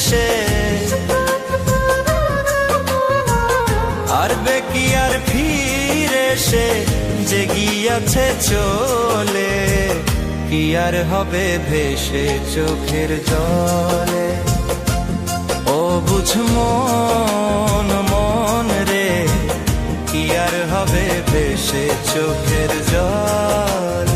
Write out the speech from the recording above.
সে আরবে কি আর ফিরে সে যে গিয়াছে চলে, কি আর হবে ভেসে চোখের জলে। ও বুঝ মন মন রে, কি আর হবে ভেসে চোখের জলে।